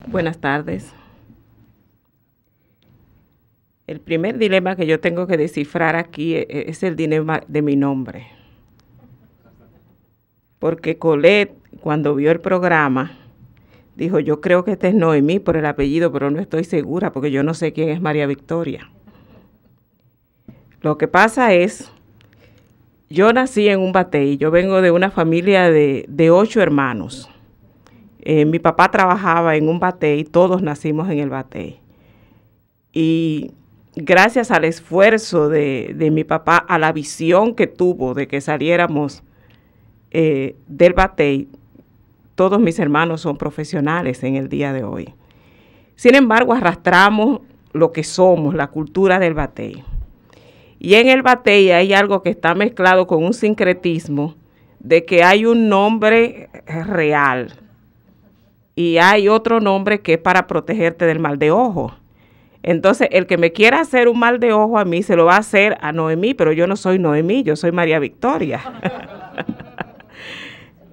Buenas tardes. El primer dilema que yo tengo que descifrar aquí es el dilema de mi nombre. Porque Colette, cuando vio el programa, dijo, yo creo que este es Noemí por el apellido, pero no estoy segura porque yo no sé quién es María Victoria. Lo que pasa es, yo nací en un batey, yo vengo de una familia de 8 hermanos. Mi papá trabajaba en un batey, todos nacimos en el batey. Y gracias al esfuerzo de mi papá, a la visión que tuvo de que saliéramos del batey, todos mis hermanos son profesionales en el día de hoy. Sin embargo, arrastramos lo que somos, la cultura del batey. Y en el batey hay algo que está mezclado con un sincretismo de que hay un nombre real y hay otro nombre que es para protegerte del mal de ojo. Entonces, el que me quiera hacer un mal de ojo a mí, se lo va a hacer a Noemí, pero yo no soy Noemí, yo soy María Victoria.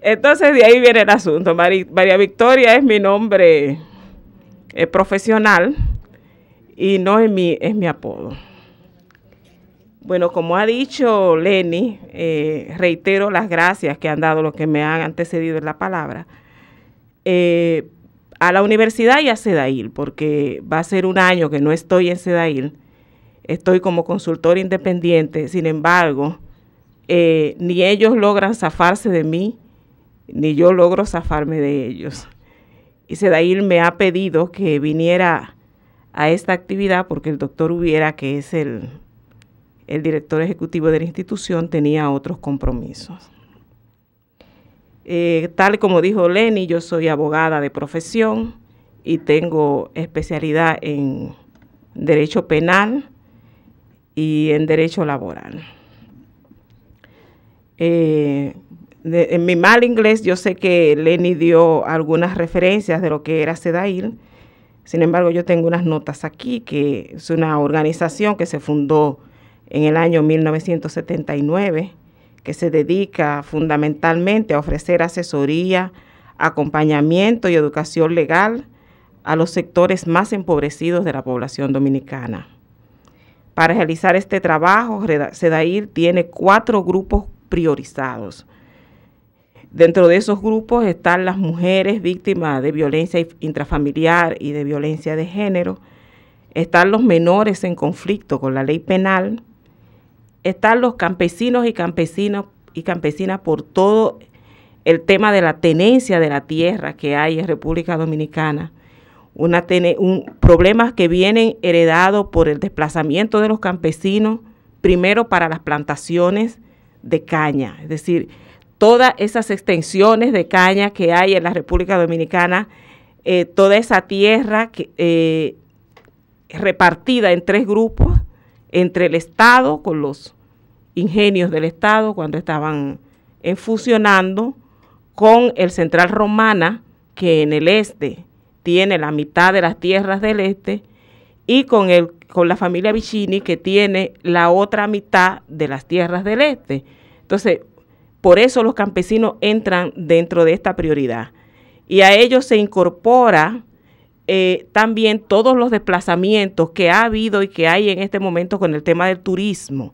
Entonces, de ahí viene el asunto. María Victoria es mi nombre profesional y Noemí es mi apodo. Bueno, como ha dicho Lenny, reitero las gracias que han dado los que me han antecedido en la palabra. A la universidad y a CEDAIL, porque va a ser un año que no estoy en CEDAIL, estoy como consultor independiente, sin embargo, ni ellos logran zafarse de mí, ni yo logro zafarme de ellos. Y CEDAIL me ha pedido que viniera a esta actividad porque el doctor Hubiera, que es el director ejecutivo de la institución, tenía otros compromisos. Tal como dijo Lenny, yo soy abogada de profesión y tengo especialidad en derecho penal y en derecho laboral. En mi mal inglés, yo sé que Lenny dio algunas referencias de lo que era CEDAIL. Sin embargo, yo tengo unas notas aquí, que es una organización que se fundó en el año 1979, que se dedica fundamentalmente a ofrecer asesoría, acompañamiento y educación legal a los sectores más empobrecidos de la población dominicana. Para realizar este trabajo, CEDAIL tiene 4 grupos priorizados. Dentro de esos grupos están las mujeres víctimas de violencia intrafamiliar y de violencia de género, están los menores en conflicto con la ley penal, están los campesinos y campesinas por todo el tema de la tenencia de la tierra que hay en República Dominicana, problemas que vienen heredados por el desplazamiento de los campesinos, primero para las plantaciones de caña, es decir, todas esas extensiones de caña que hay en la República Dominicana, toda esa tierra repartida en 3 grupos, entre el Estado, con los ingenios del Estado cuando estaban funcionando, con el Central Romana, que en el este tiene la mitad de las tierras del este, y con la familia Vicini, que tiene la otra mitad de las tierras del este. Entonces, por eso los campesinos entran dentro de esta prioridad. Y a ellos se incorpora también todos los desplazamientos que ha habido y que hay en este momento con el tema del turismo.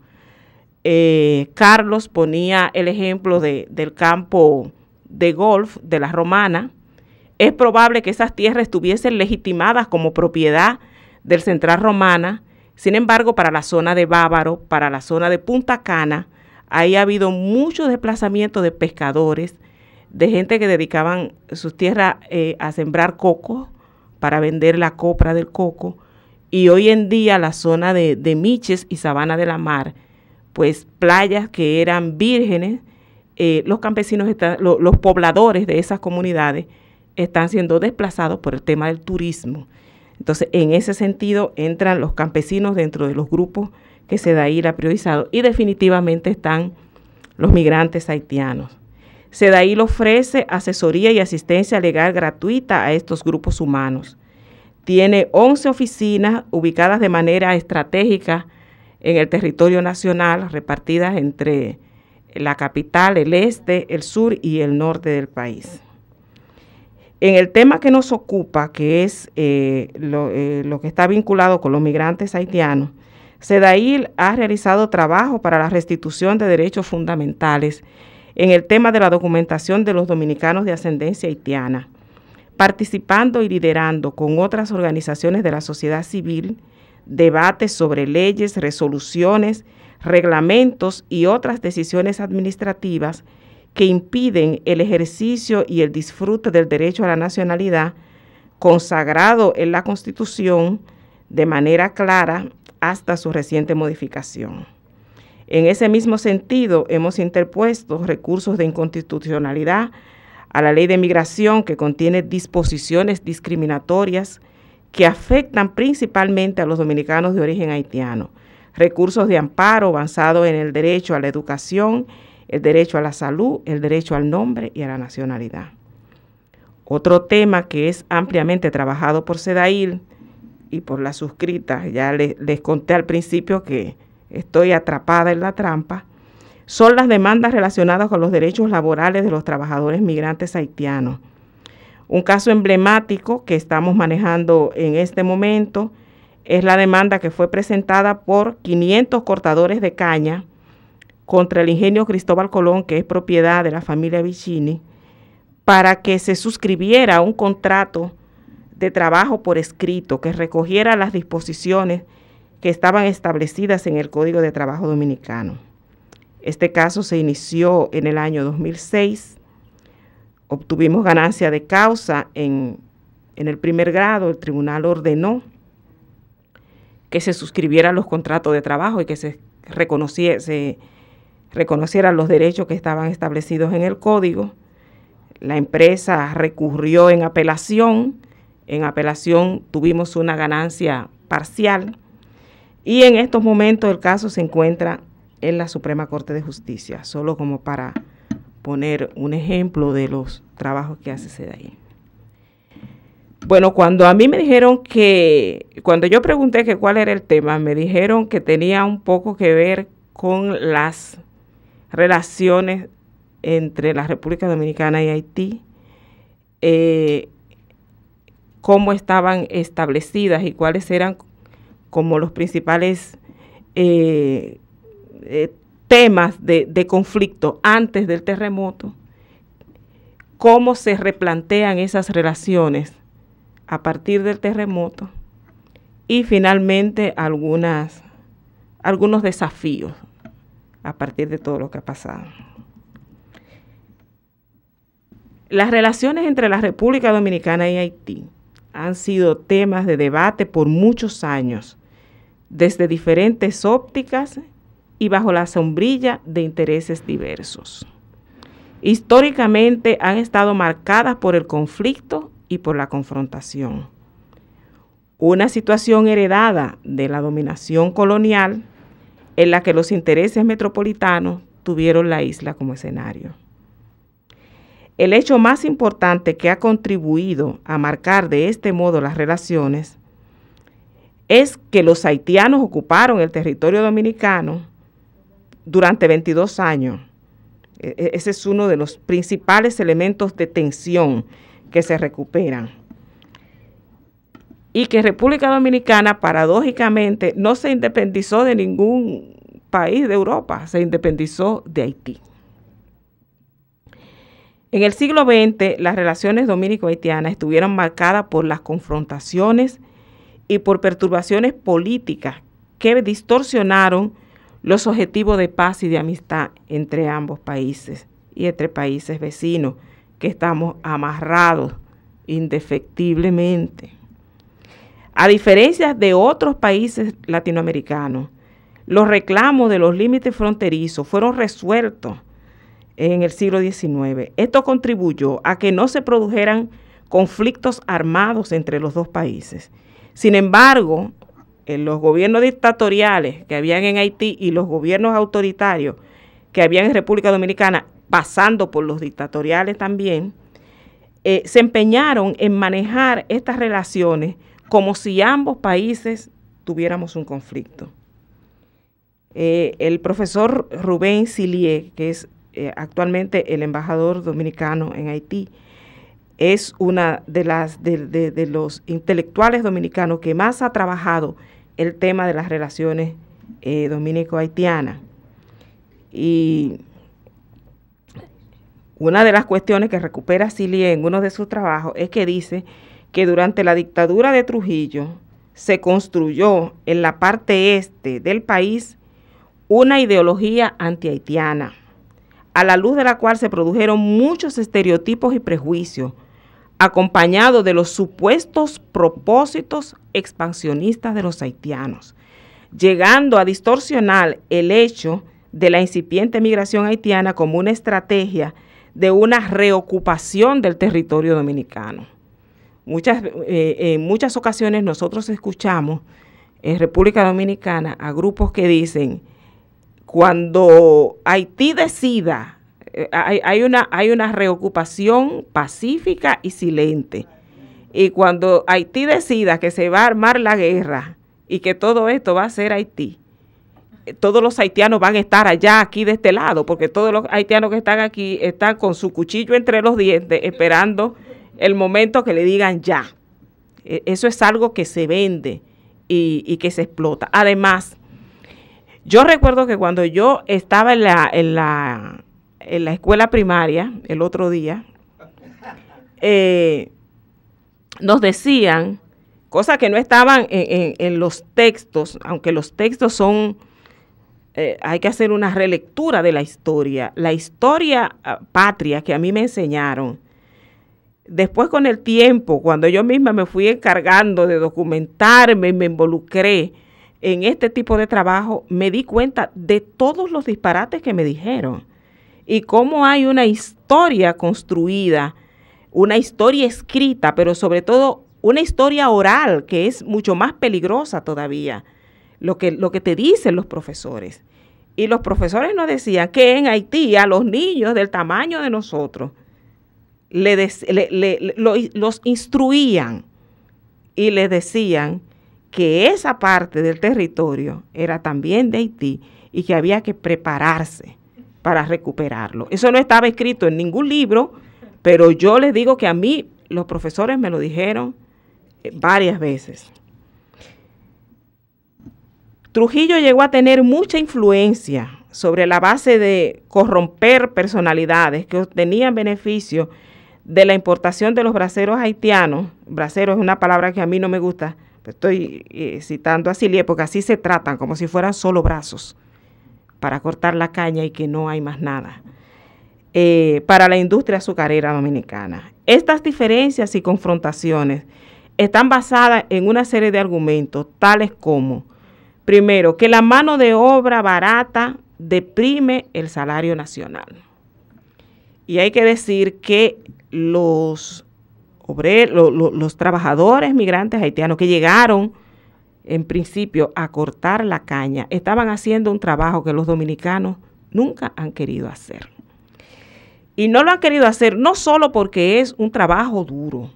Carlos ponía el ejemplo del campo de golf de la Romana. Es probable que esas tierras estuviesen legitimadas como propiedad del Central Romana. Sin embargo, para la zona de Bávaro, para la zona de Punta Cana, ahí ha habido mucho desplazamiento de pescadores, de gente que dedicaban sus tierras a sembrar coco, para vender la copra del coco, y hoy en día la zona de Miches y Sabana de la Mar, pues playas que eran vírgenes, los campesinos, los pobladores de esas comunidades están siendo desplazados por el tema del turismo. Entonces, en ese sentido, entran los campesinos dentro de los grupos que CEDAIL ha priorizado y definitivamente están los migrantes haitianos. CEDAIL ofrece asesoría y asistencia legal gratuita a estos grupos humanos. Tiene 11 oficinas ubicadas de manera estratégica en el territorio nacional, repartidas entre la capital, el este, el sur y el norte del país. En el tema que nos ocupa, que es lo que está vinculado con los migrantes haitianos, SEDAIL ha realizado trabajo para la restitución de derechos fundamentales en el tema de la documentación de los dominicanos de ascendencia haitiana, participando y liderando con otras organizaciones de la sociedad civil debates sobre leyes, resoluciones, reglamentos y otras decisiones administrativas que impiden el ejercicio y el disfrute del derecho a la nacionalidad consagrado en la Constitución de manera clara hasta su reciente modificación. En ese mismo sentido, hemos interpuesto recursos de inconstitucionalidad a la Ley de Migración, que contiene disposiciones discriminatorias que afectan principalmente a los dominicanos de origen haitiano, recursos de amparo avanzado en el derecho a la educación, el derecho a la salud, el derecho al nombre y a la nacionalidad. Otro tema que es ampliamente trabajado por SEDAIL y por la suscrita, ya les conté al principio que estoy atrapada en la trampa, son las demandas relacionadas con los derechos laborales de los trabajadores migrantes haitianos. Un caso emblemático que estamos manejando en este momento es la demanda que fue presentada por 500 cortadores de caña contra el ingenio Cristóbal Colón, que es propiedad de la familia Vicini, para que se suscribiera un contrato de trabajo por escrito que recogiera las disposiciones que estaban establecidas en el Código de Trabajo Dominicano. Este caso se inició en el año 2006, obtuvimos ganancia de causa en el primer grado. El tribunal ordenó que se suscribieran los contratos de trabajo y que se reconocieran los derechos que estaban establecidos en el código. La empresa recurrió en apelación tuvimos una ganancia parcial y en estos momentos el caso se encuentra en la Suprema Corte de Justicia, solo como para poner un ejemplo de los trabajos que hace SEDAIL. Bueno, cuando yo pregunté que cuál era el tema, me dijeron que tenía un poco que ver con las relaciones entre la República Dominicana y Haití, cómo estaban establecidas y cuáles eran como los principales temas de conflicto antes del terremoto, cómo se replantean esas relaciones a partir del terremoto y finalmente algunos desafíos a partir de todo lo que ha pasado. Las relaciones entre la República Dominicana y Haití han sido temas de debate por muchos años, desde diferentes ópticas y bajo la sombrilla de intereses diversos. Históricamente han estado marcadas por el conflicto y por la confrontación. Una situación heredada de la dominación colonial en la que los intereses metropolitanos tuvieron la isla como escenario. El hecho más importante que ha contribuido a marcar de este modo las relaciones es que los haitianos ocuparon el territorio dominicano durante 22 años. Ese es uno de los principales elementos de tensión que se recuperan. Y que República Dominicana, paradójicamente, no se independizó de ningún país de Europa, se independizó de Haití. En el siglo XX, las relaciones dominico-haitianas estuvieron marcadas por las confrontaciones y por perturbaciones políticas que distorsionaron los objetivos de paz y de amistad entre ambos países y entre países vecinos, que estamos amarrados indefectiblemente. A diferencia de otros países latinoamericanos, los reclamos de los límites fronterizos fueron resueltos en el siglo XIX. Esto contribuyó a que no se produjeran conflictos armados entre los dos países. Sin embargo, en los gobiernos dictatoriales que habían en Haití y los gobiernos autoritarios que habían en República Dominicana, pasando por los dictatoriales también, se empeñaron en manejar estas relaciones como si ambos países tuviéramos un conflicto. El profesor Rubén Sillier, que es actualmente el embajador dominicano en Haití, es una de los intelectuales dominicanos que más ha trabajado el tema de las relaciones dominico-haitianas. Y una de las cuestiones que recupera Cilliers en uno de sus trabajos es que dice que durante la dictadura de Trujillo se construyó en la parte este del país una ideología antihaitiana, a la luz de la cual se produjeron muchos estereotipos y prejuicios, acompañados de los supuestos propósitos expansionistas de los haitianos, llegando a distorsionar el hecho de la incipiente migración haitiana como una estrategia de una reocupación del territorio dominicano. En muchas ocasiones nosotros escuchamos en República Dominicana a grupos que dicen, cuando Haití decida, hay una reocupación pacífica y silente, y cuando Haití decida que se va a armar la guerra y que todo esto va a ser Haití, todos los haitianos van a estar allá, aquí de este lado, porque todos los haitianos que están aquí están con su cuchillo entre los dientes esperando el momento que le digan ya. Eso es algo que se vende y que se explota. Además, yo recuerdo que cuando yo estaba en la escuela primaria, el otro día, nos decían cosas que no estaban en los textos, aunque los textos son, hay que hacer una relectura de la historia. La historia patria que a mí me enseñaron, después con el tiempo, cuando yo misma me fui encargando de documentarme y me involucré en este tipo de trabajo, me di cuenta de todos los disparates que me dijeron y cómo hay una historia construida, una historia escrita, pero sobre todo una historia oral que es mucho más peligrosa todavía, lo que te dicen los profesores. Y los profesores nos decían que en Haití a los niños del tamaño de nosotros los instruían y les decían que esa parte del territorio era también de Haití y que había que prepararse para recuperarlo. Eso no estaba escrito en ningún libro, pero yo les digo que a mí los profesores me lo dijeron varias veces. Trujillo llegó a tener mucha influencia sobre la base de corromper personalidades que obtenían beneficio de la importación de los braceros haitianos. Bracero es una palabra que a mí no me gusta, estoy citando a Cilliers porque así se tratan, como si fueran solo brazos para cortar la caña y que no hay más nada, para la industria azucarera dominicana. Estas diferencias y confrontaciones están basadas en una serie de argumentos, tales como, primero, que la mano de obra barata deprime el salario nacional. Y hay que decir que los trabajadores migrantes haitianos que llegaron en principio a cortar la caña estaban haciendo un trabajo que los dominicanos nunca han querido hacer. Y no lo han querido hacer no solo porque es un trabajo duro,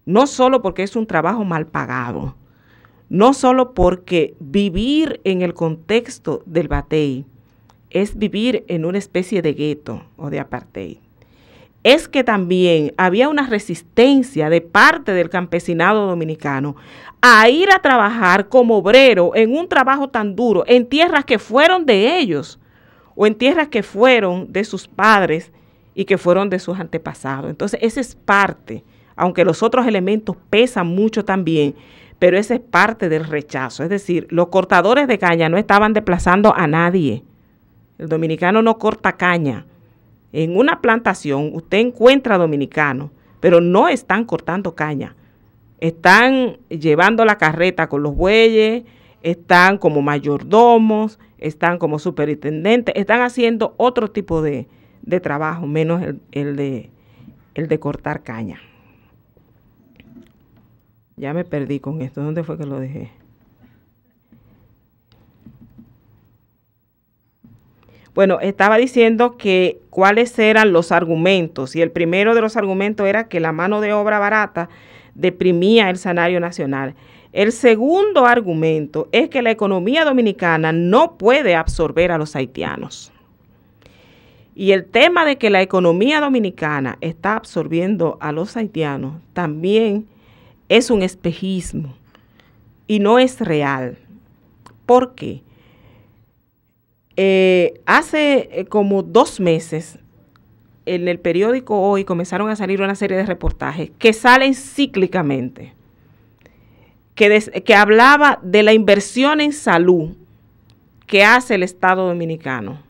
no solo porque es un trabajo mal pagado, no solo porque vivir en el contexto del batey es vivir en una especie de gueto o de apartheid. Es que también había una resistencia de parte del campesinado dominicano a ir a trabajar como obrero en un trabajo tan duro, en tierras que fueron de ellos o en tierras que fueron de sus padres y que fueron de sus antepasados. Entonces, esa es parte, aunque los otros elementos pesan mucho también, pero esa es parte del rechazo. Es decir, los cortadores de caña no estaban desplazando a nadie. El dominicano no corta caña. En una plantación usted encuentra dominicanos, pero no están cortando caña. Están llevando la carreta con los bueyes, están como mayordomos, están como superintendentes, están haciendo otro tipo de trabajo, menos el de cortar caña. Ya me perdí con esto. ¿Dónde fue que lo dejé? Bueno, estaba diciendo que cuáles eran los argumentos, y el primero de los argumentos era que la mano de obra barata deprimía el salario nacional. El segundo argumento es que la economía dominicana no puede absorber a los haitianos. Y el tema de que la economía dominicana está absorbiendo a los haitianos también es un espejismo y no es real. ¿Por qué? Hace como 2 meses, en el periódico Hoy comenzaron a salir una serie de reportajes que salen cíclicamente, que hablaba de la inversión en salud que hace el Estado dominicano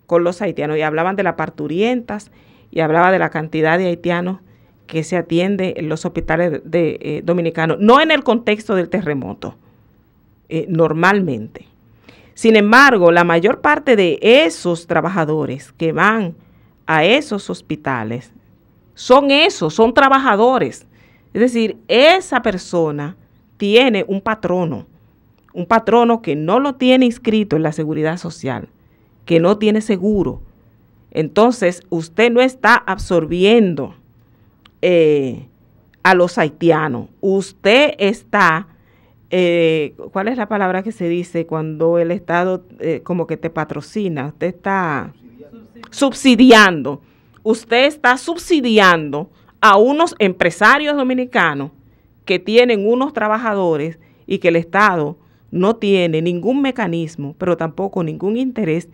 con los haitianos, y hablaban de las parturientas y hablaba de la cantidad de haitianos que se atiende en los hospitales dominicanos, no en el contexto del terremoto, normalmente. Sin embargo, la mayor parte de esos trabajadores que van a esos hospitales son trabajadores. Es decir, esa persona tiene un patrono que no lo tiene inscrito en la Seguridad Social, que no tiene seguro. Entonces, usted no está absorbiendo a los haitianos. Usted está, ¿cuál es la palabra que se dice cuando el Estado como que te patrocina? Usted está subsidiando. Usted está subsidiando a unos empresarios dominicanos que tienen unos trabajadores y que el Estado no tiene ningún mecanismo, pero tampoco ningún interés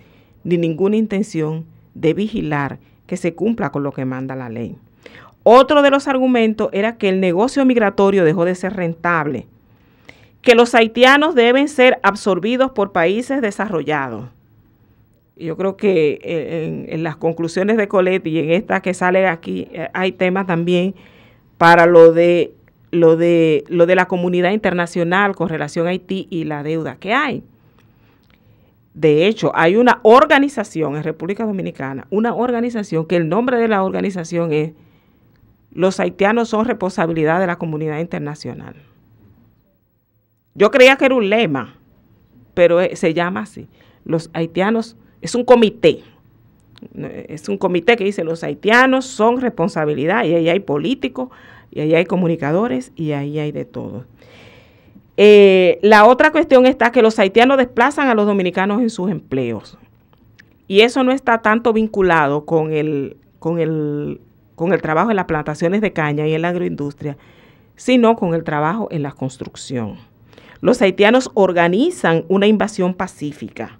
ni ninguna intención de vigilar que se cumpla con lo que manda la ley. Otro de los argumentos era que el negocio migratorio dejó de ser rentable, que los haitianos deben ser absorbidos por países desarrollados. Yo creo que en las conclusiones de Colette y en esta que sale aquí hay temas también para lo de la comunidad internacional con relación a Haití y la deuda que hay. De hecho, hay una organización en República Dominicana, una organización que el nombre de la organización es Los haitianos son responsabilidad de la comunidad internacional. Yo creía que era un lema, pero se llama así. Los haitianos, es un comité que dice los haitianos son responsabilidad, y ahí hay políticos, y ahí hay comunicadores, y ahí hay de todo. La otra cuestión está que los haitianos desplazan a los dominicanos en sus empleos. Y eso no está tanto vinculado con el trabajo en las plantaciones de caña y en la agroindustria, sino con el trabajo en la construcción. Los haitianos organizan una invasión pacífica.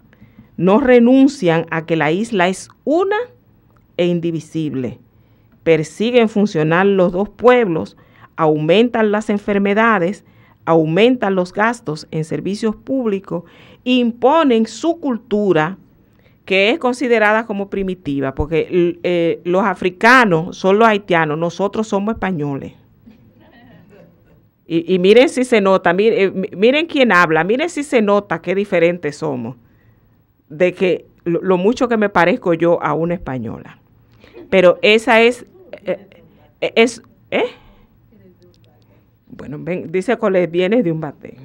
No renuncian a que la isla es una e indivisible. Persiguen funcionar los dos pueblos, aumentan las enfermedades, aumentan los gastos en servicios públicos, imponen su cultura, que es considerada como primitiva, porque los africanos son los haitianos, nosotros somos españoles. Y miren si se nota, miren quién habla, miren si se nota qué diferentes somos, de que lo mucho que me parezco yo a una española. Pero esa bueno, dice Colette, viene de un bate.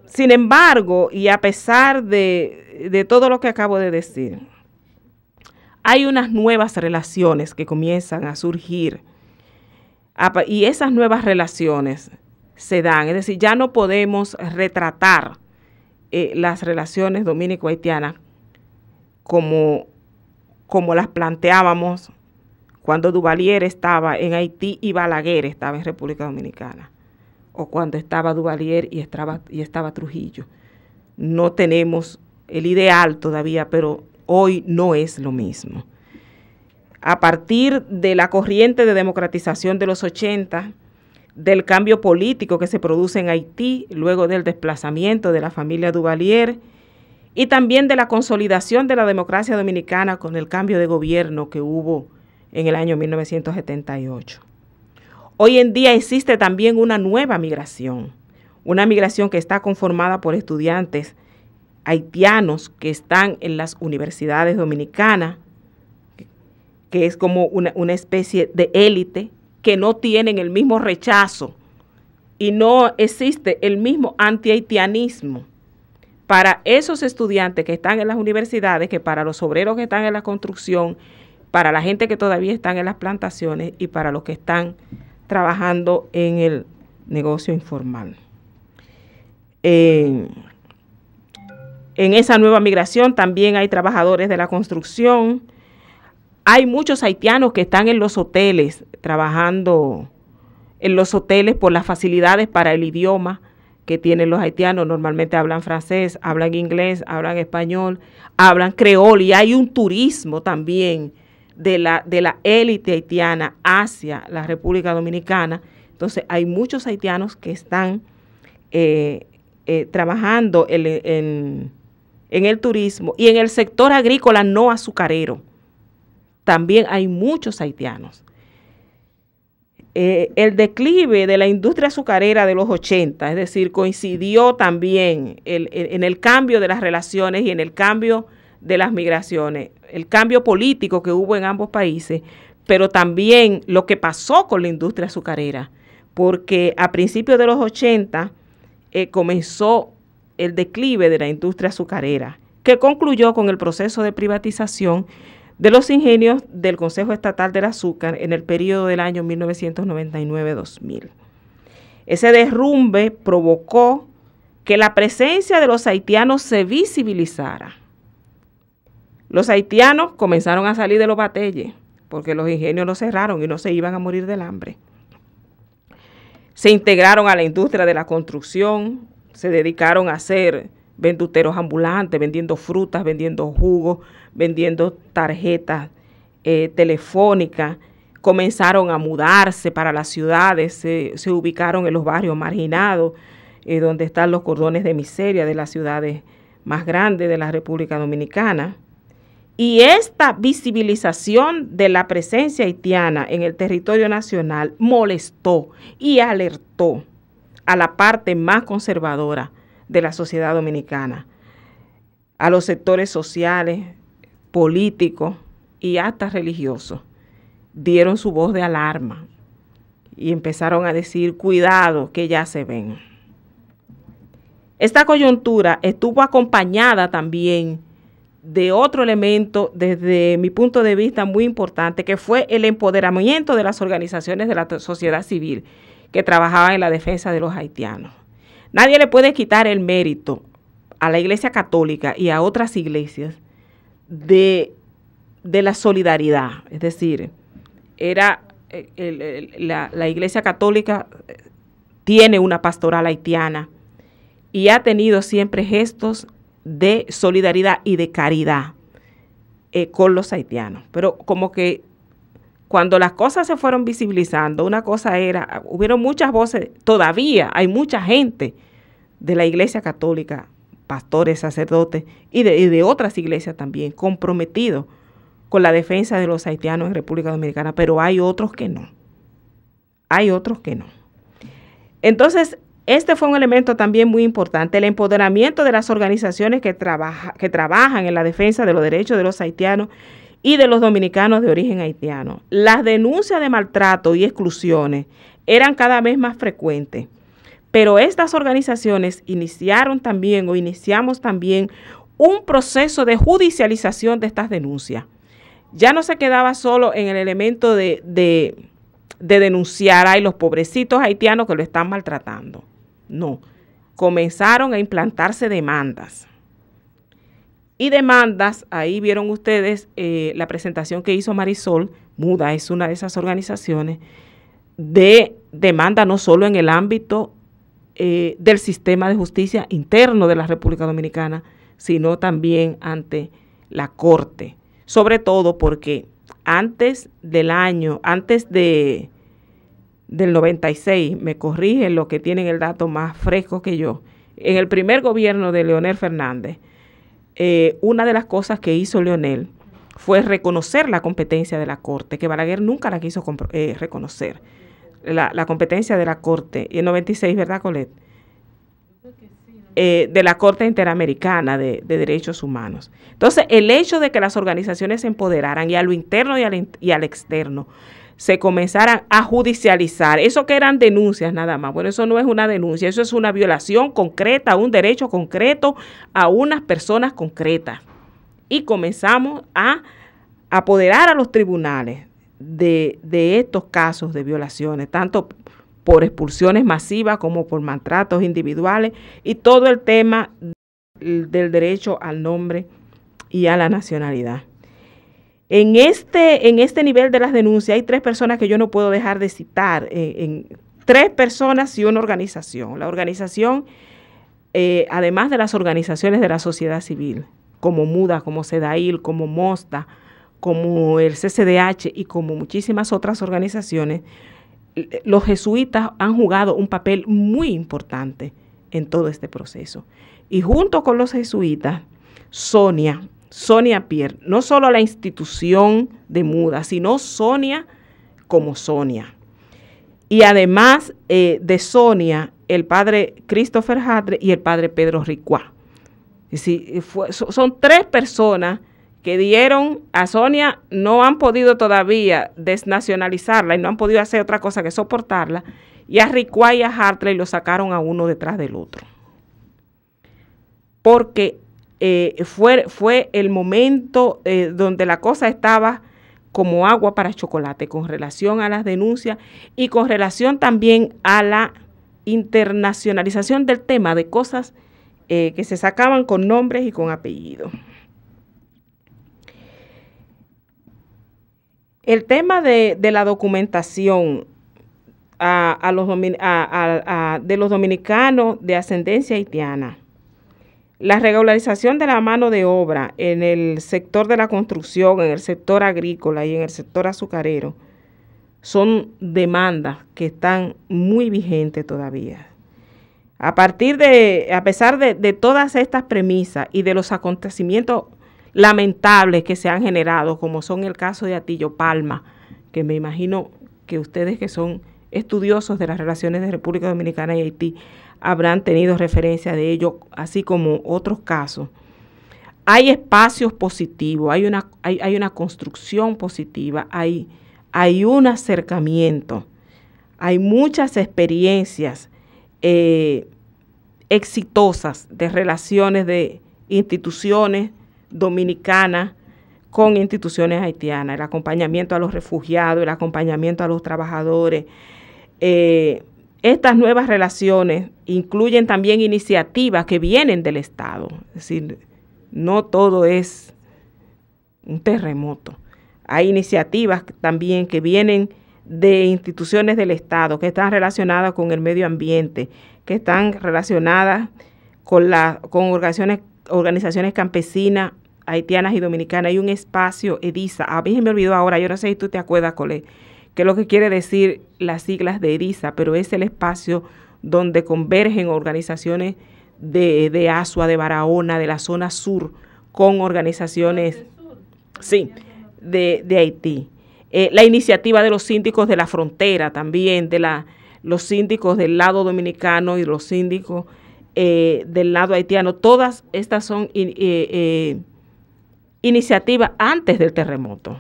Sin embargo, y a pesar de todo lo que acabo de decir, hay unas nuevas relaciones que comienzan a surgir, y esas nuevas relaciones se dan, es decir, ya no podemos retratar las relaciones dominico-haitianas como las planteábamos cuando Duvalier estaba en Haití y Balaguer estaba en República Dominicana, o cuando estaba Duvalier y estaba Trujillo. No tenemos el ideal todavía, pero hoy no es lo mismo. A partir de la corriente de democratización de los 80, del cambio político que se produce en Haití, luego del desplazamiento de la familia Duvalier, y también de la consolidación de la democracia dominicana con el cambio de gobierno que hubo en el año 1978. Hoy en día existe también una nueva migración, una migración que está conformada por estudiantes haitianos que están en las universidades dominicanas, que es como una especie de élite, que no tienen el mismo rechazo y no existe el mismo anti-haitianismo para esos estudiantes que están en las universidades, que para los obreros que están en la construcción, para la gente que todavía están en las plantaciones y para los que están trabajando en el negocio informal. En esa nueva migración también hay trabajadores de la construcción. Hay muchos haitianos que están en los hoteles, trabajando en los hoteles por las facilidades para el idioma que tienen los haitianos. Normalmente hablan francés, hablan inglés, hablan español, hablan creol, y hay un turismo también de la élite haitiana hacia la República Dominicana. Entonces hay muchos haitianos que están trabajando en el turismo y en el sector agrícola no azucarero. También hay muchos haitianos. El declive de la industria azucarera de los 80, es decir, coincidió también en el cambio de las relaciones y en el cambio de las migraciones, el cambio político que hubo en ambos países, pero también lo que pasó con la industria azucarera, porque a principios de los 80 comenzó el declive de la industria azucarera, que concluyó con el proceso de privatización de los ingenios del Consejo Estatal del Azúcar en el periodo del año 1999-2000. Ese derrumbe provocó que la presencia de los haitianos se visibilizara. Los haitianos comenzaron a salir de los bateyes porque los ingenios los cerraron y no se iban a morir del hambre. Se integraron a la industria de la construcción, se dedicaron a ser venduteros ambulantes, vendiendo frutas, vendiendo jugos, vendiendo tarjetas telefónicas. Comenzaron a mudarse para las ciudades, se ubicaron en los barrios marginados, donde están los cordones de miseria de las ciudades más grandes de la República Dominicana. Y esta visibilización de la presencia haitiana en el territorio nacional molestó y alertó a la parte más conservadora de la sociedad dominicana, a los sectores sociales, políticos y hasta religiosos. Dieron su voz de alarma y empezaron a decir, cuidado, que ya se ven. Esta coyuntura estuvo acompañada también de otro elemento, desde mi punto de vista, muy importante, que fue el empoderamiento de las organizaciones de la sociedad civil que trabajaban en la defensa de los haitianos. Nadie le puede quitar el mérito a la Iglesia Católica y a otras iglesias de la solidaridad. Es decir, la Iglesia Católica tiene una pastoral haitiana y ha tenido siempre gestos de solidaridad y de caridad con los haitianos. Pero como que cuando las cosas se fueron visibilizando, una cosa era, hubieron muchas voces, todavía hay mucha gente de la Iglesia Católica, pastores, sacerdotes y de otras iglesias también, comprometidos con la defensa de los haitianos en República Dominicana, pero hay otros que no. Hay otros que no. Entonces, este fue un elemento también muy importante, el empoderamiento de las organizaciones que trabajan en la defensa de los derechos de los haitianos y de los dominicanos de origen haitiano. Las denuncias de maltrato y exclusiones eran cada vez más frecuentes, pero estas organizaciones iniciamos también un proceso de judicialización de estas denuncias. Ya no se quedaba solo en el elemento de denunciar a los pobrecitos haitianos que lo están maltratando. No, comenzaron a implantarse demandas. Y demandas, ahí vieron ustedes la presentación que hizo Marisol, MUDA es una de esas organizaciones, de demanda no solo en el ámbito del sistema de justicia interno de la República Dominicana, sino también ante la Corte. Sobre todo porque antes del 96, me corrigen los que tienen el dato más fresco que yo, en el primer gobierno de Leonel Fernández, una de las cosas que hizo Leonel fue reconocer la competencia de la Corte, que Balaguer nunca la quiso reconocer, la competencia de la Corte, en 96, ¿verdad, Colette? De la Corte Interamericana de Derechos Humanos. Entonces, el hecho de que las organizaciones se empoderaran y a lo interno y al externo se comenzaran a judicializar, eso que eran denuncias nada más, bueno, eso no es una denuncia, eso es una violación concreta a un derecho concreto, a unas personas concretas. Y comenzamos a apoderar a los tribunales de estos casos de violaciones, tanto por expulsiones masivas como por maltratos individuales y todo el tema del derecho al nombre y a la nacionalidad. En este nivel de las denuncias hay 3 personas que yo no puedo dejar de citar, 3 personas y una organización. La organización, además de las organizaciones de la sociedad civil, como MUDA, como SEDAIL, como MOSTA, como el CCDH y como muchísimas otras organizaciones, los jesuitas han jugado un papel muy importante en todo este proceso. Y junto con los jesuitas, Sonia Pierre, no solo la institución de MUDA, sino Sonia como Sonia. Y además de Sonia, el padre Christopher Hadre y el padre Pedro Ricuá. Son 3 personas que dieron a Sonia, no han podido todavía desnacionalizarla y no han podido hacer otra cosa que soportarla, y a Ricuá y a Hartley lo sacaron a uno detrás del otro. Porque fue el momento donde la cosa estaba como agua para chocolate con relación a las denuncias y con relación también a la internacionalización del tema de cosas que se sacaban con nombres y con apellidos. El tema de la documentación de los dominicanos de ascendencia haitiana, la regularización de la mano de obra en el sector de la construcción, en el sector agrícola y en el sector azucarero, son demandas que están muy vigentes todavía. A pesar de todas estas premisas y de los acontecimientos lamentables que se han generado, como son el caso de Atillo Palma, que me imagino que ustedes que son estudiosos de las relaciones de República Dominicana y Haití habrán tenido referencia de ello, así como otros casos. Hay espacios positivos, hay una construcción positiva, hay un acercamiento, hay muchas experiencias exitosas de relaciones de instituciones dominicanas con instituciones haitianas, el acompañamiento a los refugiados, el acompañamiento a los trabajadores. Estas nuevas relaciones incluyen también iniciativas que vienen del Estado, es decir, no todo es un terremoto. Hay iniciativas también que vienen de instituciones del Estado, que están relacionadas con el medio ambiente, que están relacionadas con organizaciones campesinas, haitianas y dominicanas. Hay un espacio, EDISA, a mí se me olvidó ahora, yo no sé si tú te acuerdas, Colette, que es lo que quiere decir las siglas de EDISA, pero es el espacio donde convergen organizaciones de Asua, de Barahona, de la zona sur, con organizaciones de Haití. La iniciativa de los síndicos de la frontera también, los síndicos del lado dominicano y los síndicos del lado haitiano, todas estas son iniciativas antes del terremoto,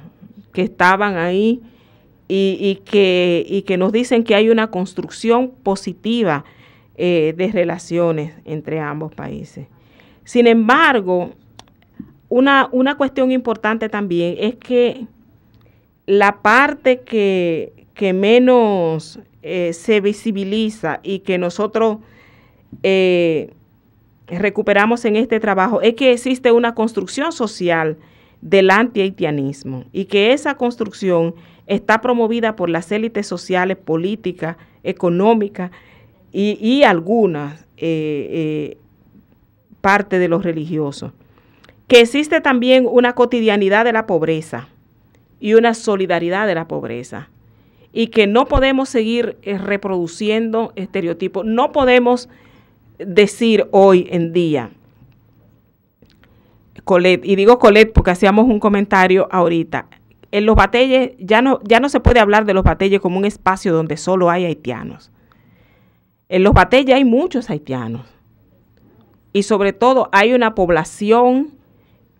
que estaban ahí y que nos dicen que hay una construcción positiva de relaciones entre ambos países. Sin embargo, una cuestión importante también es que la parte que menos se visibiliza y que nosotros recuperamos en este trabajo es que existe una construcción social del anti-haitianismo y que esa construcción está promovida por las élites sociales, políticas, económicas y algunas parte de los religiosos. Que existe también una cotidianidad de la pobreza y una solidaridad de la pobreza y que no podemos seguir reproduciendo estereotipos. No podemos decir hoy en día, Colette, y digo Colette porque hacíamos un comentario ahorita, en los bateyes ya no se puede hablar de los bateyes como un espacio donde solo hay haitianos. En los bateyes hay muchos haitianos y sobre todo hay una población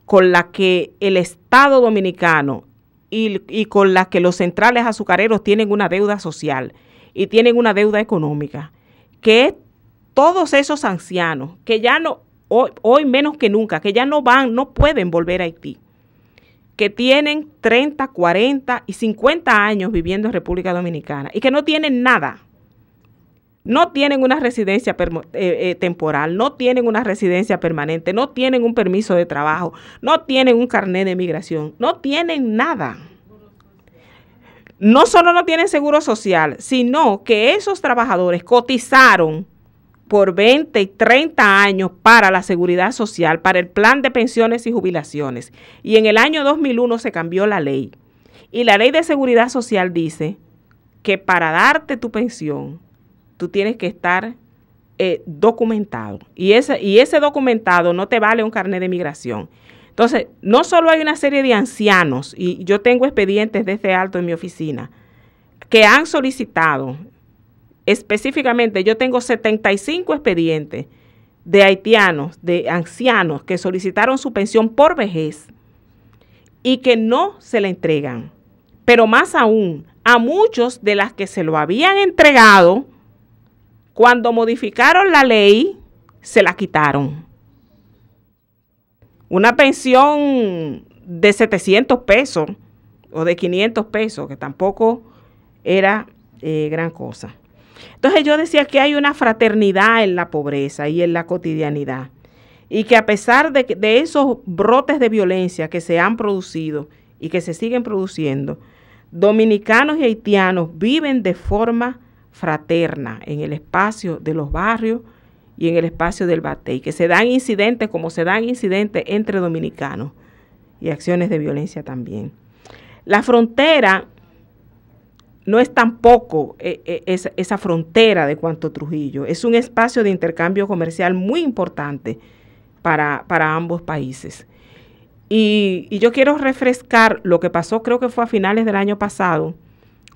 con la que el Estado dominicano y con la que los centrales azucareros tienen una deuda social y tienen una deuda económica, que es todos esos ancianos que ya no, hoy menos que nunca, que ya no pueden volver a Haití, que tienen 30, 40 y 50 años viviendo en República Dominicana y que no tienen nada no tienen una residencia temporal, no tienen una residencia permanente, no tienen un permiso de trabajo, no tienen un carnet de migración, no tienen nada. No solo no tienen seguro social, sino que esos trabajadores cotizaron por 20 y 30 años para la seguridad social, para el plan de pensiones y jubilaciones. Y en el año 2001 se cambió la ley. Y la ley de seguridad social dice que para darte tu pensión, tú tienes que estar documentado. Y ese documentado no te vale un carnet de migración. Entonces, no solo hay una serie de ancianos, y yo tengo expedientes de este alto en mi oficina, que han solicitado, específicamente, yo tengo 75 expedientes de haitianos, de ancianos que solicitaron su pensión por vejez y que no se la entregan. Pero más aún, a muchos de las que se lo habían entregado, cuando modificaron la ley, se la quitaron. Una pensión de 700 pesos o de 500 pesos, que tampoco era gran cosa. Entonces yo decía que hay una fraternidad en la pobreza y en la cotidianidad. Y que a pesar de esos brotes de violencia que se han producido y que se siguen produciendo, dominicanos y haitianos viven de forma fraterna en el espacio de los barrios y en el espacio del Batey, que se dan incidentes como se dan incidentes entre dominicanos y acciones de violencia también. La frontera no es tampoco esa frontera de Cuanto Trujillo, es un espacio de intercambio comercial muy importante para ambos países. Y yo quiero refrescar lo que pasó, creo que fue a finales del año pasado,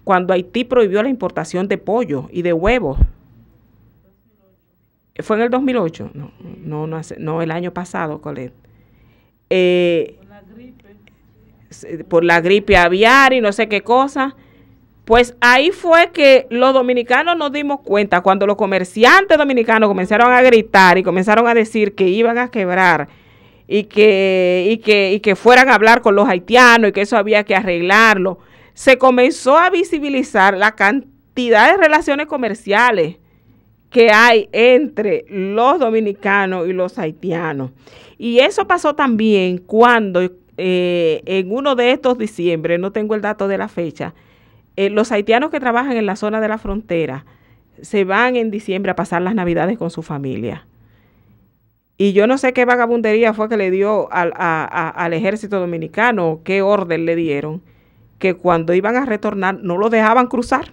cuando Haití prohibió la importación de pollo y de huevos. ¿Fue en el 2008? No, el año pasado, Colette. Por la gripe aviar y no sé qué cosa. Pues ahí fue que los dominicanos nos dimos cuenta, cuando los comerciantes dominicanos comenzaron a gritar y comenzaron a decir que iban a quebrar y que fueran a hablar con los haitianos y que eso había que arreglarlo. Se comenzó a visibilizar la cantidad de relaciones comerciales que hay entre los dominicanos y los haitianos. Y eso pasó también cuando en uno de estos diciembre, no tengo el dato de la fecha, los haitianos que trabajan en la zona de la frontera se van en diciembre a pasar las Navidades con su familia. Y yo no sé qué vagabundería fue que le dio al ejército dominicano, qué orden le dieron, que cuando iban a retornar no lo dejaban cruzar.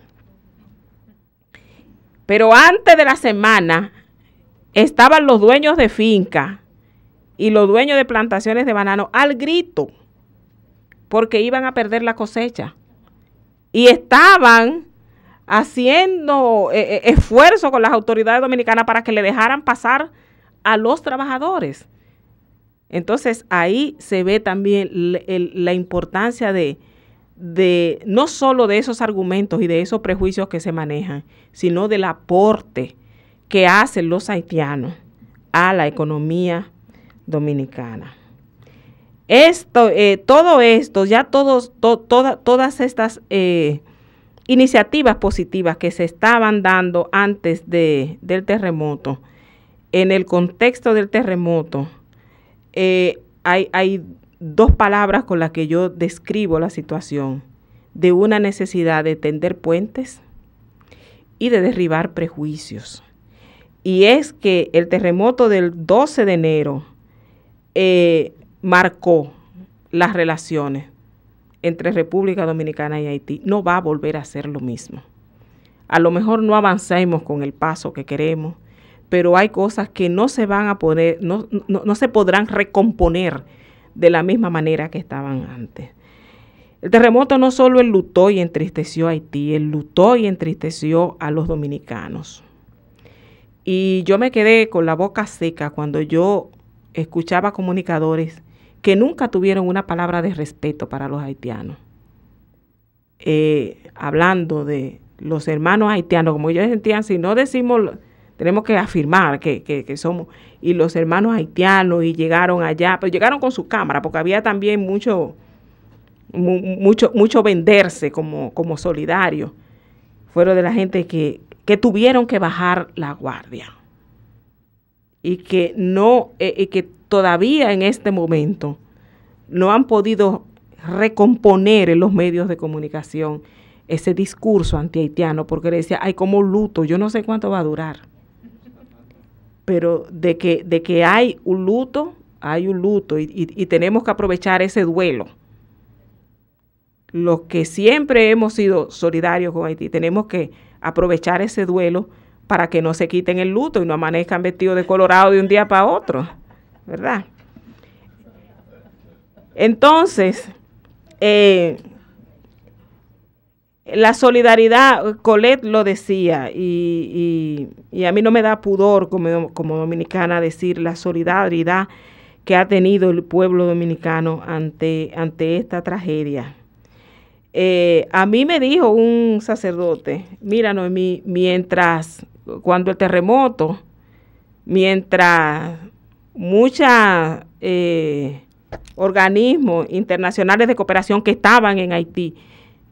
Pero antes de la semana estaban los dueños de finca y los dueños de plantaciones de banano al grito porque iban a perder la cosecha. Y estaban haciendo esfuerzo con las autoridades dominicanas para que le dejaran pasar a los trabajadores. Entonces ahí se ve también la importancia de no solo de esos argumentos y de esos prejuicios que se manejan, sino del aporte que hacen los haitianos a la economía dominicana. Todo esto, ya todas estas iniciativas positivas que se estaban dando antes del terremoto, en el contexto del terremoto, hay dos palabras con las que yo describo la situación, de una necesidad de tender puentes y de derribar prejuicios. Y es que el terremoto del 12 de enero marcó las relaciones entre República Dominicana y Haití. No va a volver a ser lo mismo. A lo mejor no avancemos con el paso que queremos, pero hay cosas que no se van a poder, no se podrán recomponer de la misma manera que estaban antes. El terremoto no solo enlutó y entristeció a Haití, enlutó y entristeció a los dominicanos. Y yo me quedé con la boca seca cuando yo escuchaba comunicadores que nunca tuvieron una palabra de respeto para los haitianos. Hablando de los hermanos haitianos, como ellos sentían, si no decimos, tenemos que afirmar que somos, y los hermanos haitianos, y llegaron allá, pero llegaron con su cámara, porque había también mucho venderse como solidario. Fueron de la gente que que tuvieron que bajar la guardia y que no, que todavía en este momento no han podido recomponer en los medios de comunicación ese discurso antihaitiano, porque le decía, hay como luto, yo no sé cuánto va a durar, pero de que hay un luto y tenemos que aprovechar ese duelo. Los que siempre hemos sido solidarios con Haití, tenemos que aprovechar ese duelo para que no se quiten el luto y no amanezcan vestidos de colorado de un día para otro, ¿verdad? Entonces, la solidaridad, Colette lo decía, y a mí no me da pudor como dominicana decir la solidaridad que ha tenido el pueblo dominicano ante esta tragedia. A mí me dijo un sacerdote, mira Noemí, cuando el terremoto, mientras muchos organismos internacionales de cooperación que estaban en Haití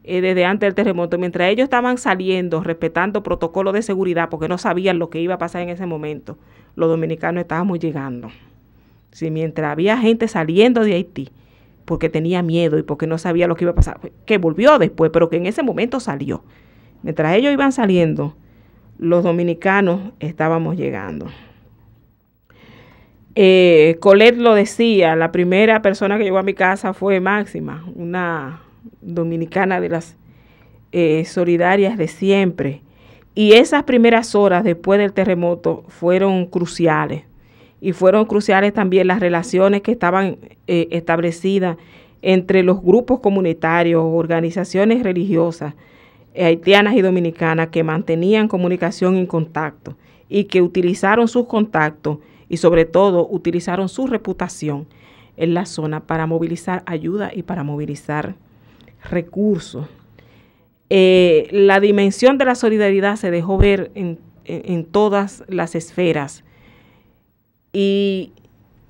desde antes del terremoto, mientras ellos estaban saliendo, respetando protocolos de seguridad, porque no sabían lo que iba a pasar en ese momento, los dominicanos estábamos llegando. Sí, mientras había gente saliendo de Haití, porque tenía miedo y porque no sabía lo que iba a pasar, que volvió después, pero que en ese momento salió. Mientras ellos iban saliendo, los dominicanos estábamos llegando. Colette lo decía, la primera persona que llegó a mi casa fue Máxima, una dominicana de las solidarias de siempre. Y esas primeras horas después del terremoto fueron cruciales. Y fueron cruciales también las relaciones que estaban establecidas entre los grupos comunitarios, organizaciones religiosas, haitianas y dominicanas que mantenían comunicación y contacto y que utilizaron sus contactos y sobre todo utilizaron su reputación en la zona para movilizar ayuda y para movilizar recursos. La dimensión de la solidaridad se dejó ver en todas las esferas. Y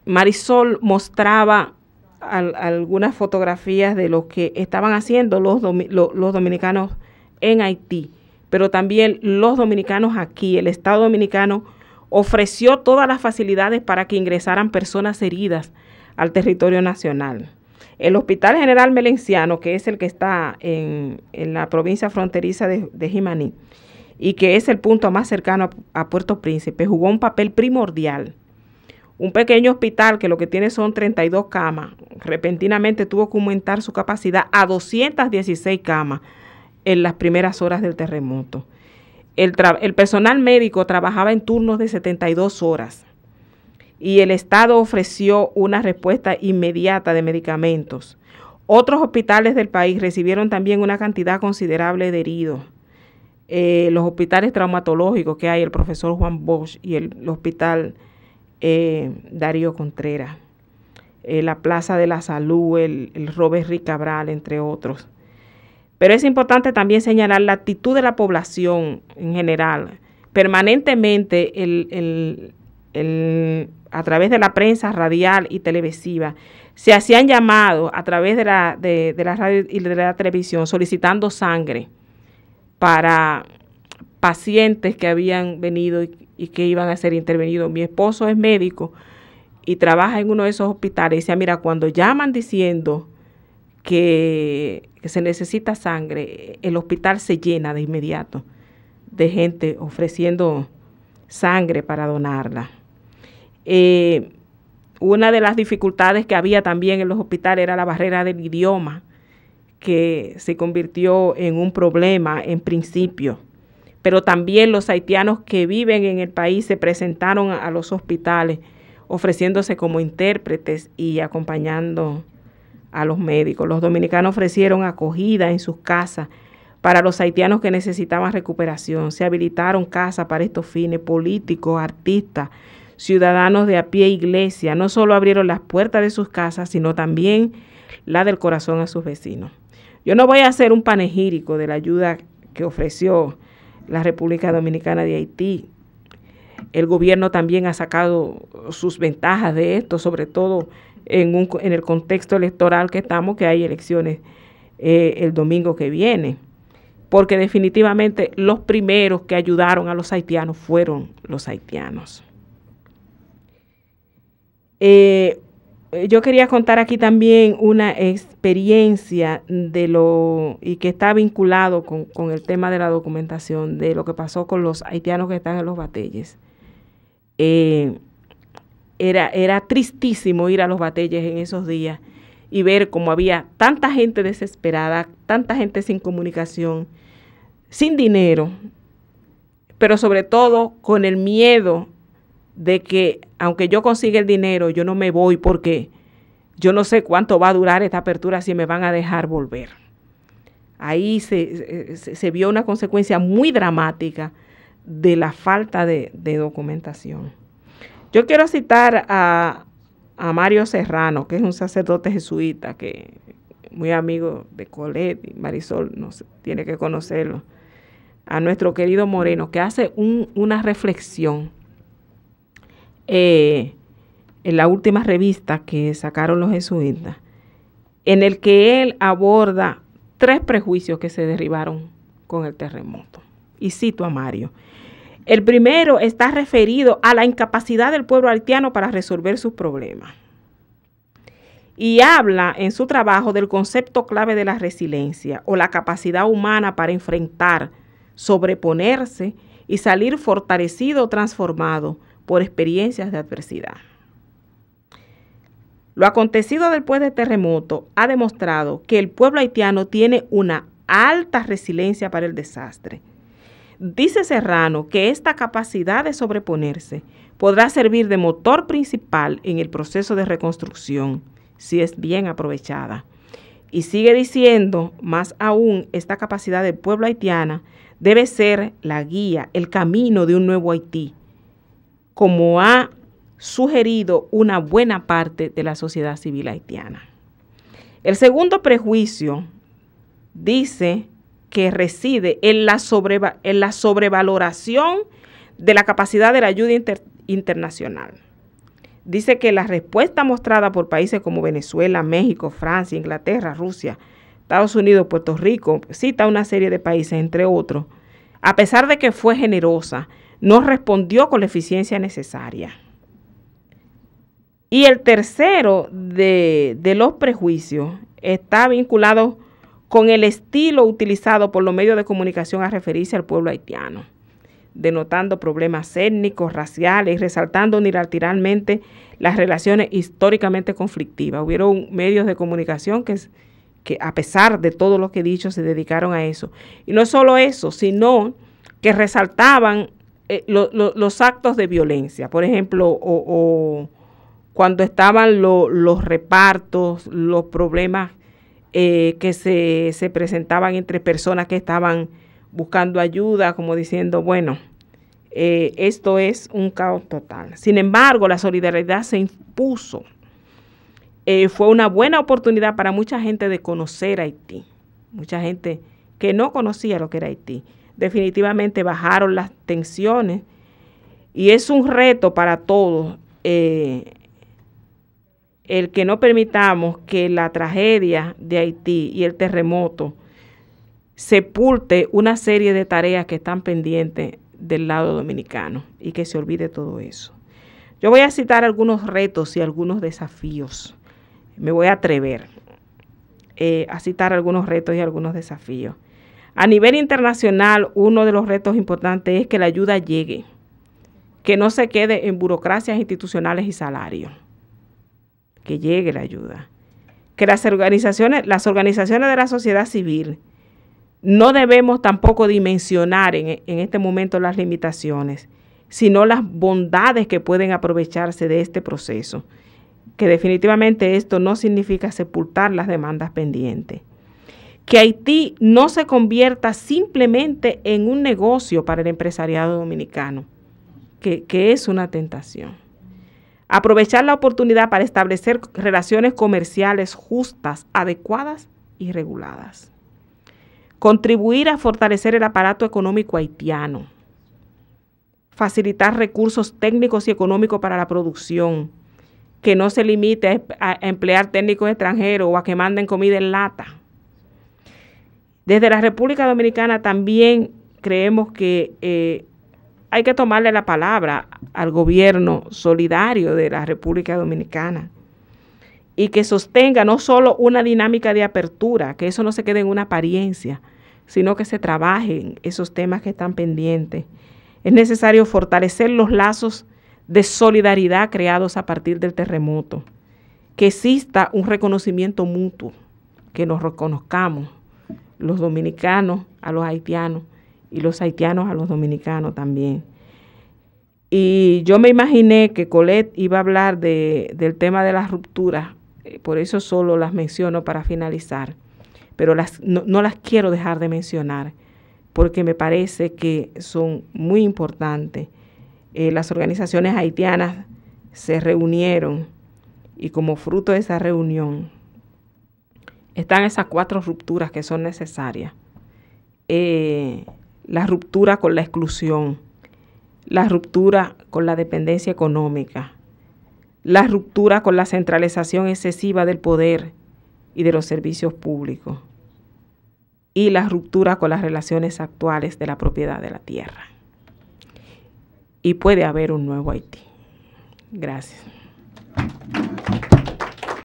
Marisol mostraba algunas fotografías de lo que estaban haciendo los dominicanos en Haití, pero también los dominicanos aquí. El Estado dominicano ofreció todas las facilidades para que ingresaran personas heridas al territorio nacional. El Hospital General Melenciano, que es el que está en la provincia fronteriza de Jimaní y que es el punto más cercano a Puerto Príncipe, jugó un papel primordial. Un pequeño hospital que lo que tiene son 32 camas, repentinamente tuvo que aumentar su capacidad a 216 camas en las primeras horas del terremoto. El personal médico trabajaba en turnos de 72 horas y el Estado ofreció una respuesta inmediata de medicamentos. Otros hospitales del país recibieron también una cantidad considerable de heridos. Los hospitales traumatológicos que hay, el profesor Juan Bosch y el hospital Darío Contreras, la Plaza de la Salud, el Robert Rick Cabral, entre otros. Pero es importante también señalar la actitud de la población en general. Permanentemente, a través de la prensa radial y televisiva, se hacían llamados a través de la radio y de la televisión solicitando sangre para pacientes que habían venido y que iban a ser intervenidos. Mi esposo es médico y trabaja en uno de esos hospitales. Y decía, mira, cuando llaman diciendo que se necesita sangre, el hospital se llena de inmediato de gente ofreciendo sangre para donarla. Una de las dificultades que había también en los hospitales era la barrera del idioma, que se convirtió en un problema en principio. Pero también los haitianos que viven en el país se presentaron a los hospitales ofreciéndose como intérpretes y acompañando a los médicos. Los dominicanos ofrecieron acogida en sus casas para los haitianos que necesitaban recuperación. Se habilitaron casas para estos fines, políticos, artistas, ciudadanos de a pie, iglesia. No solo abrieron las puertas de sus casas, sino también la del corazón a sus vecinos. Yo no voy a hacer un panegírico de la ayuda que ofreció la República Dominicana de Haití. El gobierno también ha sacado sus ventajas de esto, sobre todo en el contexto electoral que estamos, que hay elecciones el domingo que viene. porque definitivamente los primeros que ayudaron a los haitianos fueron los haitianos. Yo quería contar aquí también una experiencia y que está vinculado con el tema de la documentación, de lo que pasó con los haitianos que están en los bateyes. Era tristísimo ir a los bateyes en esos días y ver cómo había tanta gente desesperada, tanta gente sin comunicación, sin dinero, pero sobre todo con el miedo de que aunque yo consiga el dinero, yo no me voy porque yo no sé cuánto va a durar esta apertura, si me van a dejar volver. Ahí se vio una consecuencia muy dramática de la falta de documentación. Yo quiero citar a Mario Serrano, que es un sacerdote jesuita, que muy amigo de Colette y Marisol, tiene que conocerlo. A nuestro querido Moreno, que hace una reflexión en la última revista que sacaron los jesuitas, en el que él aborda 3 prejuicios que se derribaron con el terremoto. Y cito a Mario. El primero está referido a la incapacidad del pueblo haitiano para resolver sus problemas. Y habla en su trabajo del concepto clave de la resiliencia o la capacidad humana para enfrentar, sobreponerse y salir fortalecido o transformado por experiencias de adversidad. Lo acontecido después del terremoto ha demostrado que el pueblo haitiano tiene una alta resiliencia para el desastre. Dice Serrano que esta capacidad de sobreponerse podrá servir de motor principal en el proceso de reconstrucción, si es bien aprovechada. Y sigue diciendo, más aún, esta capacidad del pueblo haitiano debe ser la guía, el camino de un nuevo Haití, como ha sugerido una buena parte de la sociedad civil haitiana. El segundo prejuicio dice que reside en la sobrevaloración de la capacidad de la ayuda internacional. Dice que la respuesta mostrada por países como Venezuela, México, Francia, Inglaterra, Rusia, Estados Unidos, Puerto Rico, cita una serie de países, entre otros, a pesar de que fue generosa, no respondió con la eficiencia necesaria. Y el tercero de los prejuicios está vinculado con el estilo utilizado por los medios de comunicación a referirse al pueblo haitiano, denotando problemas étnicos, raciales y resaltando unilateralmente las relaciones históricamente conflictivas. Hubieron medios de comunicación que a pesar de todo lo que he dicho, se dedicaron a eso. Y no solo eso, sino que resaltaban los actos de violencia. Por ejemplo, cuando estaban los repartos, los problemas que se presentaban entre personas que estaban buscando ayuda, como diciendo, bueno, esto es un caos total. Sin embargo, la solidaridad se impuso. Fue una buena oportunidad para mucha gente de conocer Haití, mucha gente que no conocía lo que era Haití. Definitivamente bajaron las tensiones y es un reto para todos el que no permitamos que la tragedia de Haití y el terremoto sepulte una serie de tareas que están pendientes del lado dominicano y que se olvide todo eso. Yo voy a citar algunos retos y algunos desafíos. Me voy a atrever a citar algunos retos y algunos desafíos. A nivel internacional, uno de los retos importantes es que la ayuda llegue, que no se quede en burocracias institucionales y salarios, que llegue la ayuda. Que las organizaciones de la sociedad civil no debemos tampoco dimensionar en este momento las limitaciones, sino las bondades que pueden aprovecharse de este proceso, que definitivamente esto no significa sepultar las demandas pendientes. Que Haití no se convierta simplemente en un negocio para el empresariado dominicano, que es una tentación. Aprovechar la oportunidad para establecer relaciones comerciales justas, adecuadas y reguladas. Contribuir a fortalecer el aparato económico haitiano. Facilitar recursos técnicos y económicos para la producción, que no se limite a emplear técnicos extranjeros o a que manden comida en lata. Desde la República Dominicana también creemos que hay que tomarle la palabra al gobierno solidario de la República Dominicana y que sostenga no solo una dinámica de apertura, que eso no se quede en una apariencia, sino que se trabajen esos temas que están pendientes. Es necesario fortalecer los lazos de solidaridad creados a partir del terremoto, que exista un reconocimiento mutuo, que nos reconozcamos, los dominicanos a los haitianos y los haitianos a los dominicanos también. Y yo me imaginé que Colette iba a hablar del tema de las rupturas, por eso solo las menciono para finalizar, pero no las quiero dejar de mencionar, porque me parece que son muy importantes. Las organizaciones haitianas se reunieron y como fruto de esa reunión están esas 4 rupturas que son necesarias. La ruptura con la exclusión, la ruptura con la dependencia económica, la ruptura con la centralización excesiva del poder y de los servicios públicos y la ruptura con las relaciones actuales de la propiedad de la tierra. Y puede haber un nuevo Haití. Gracias.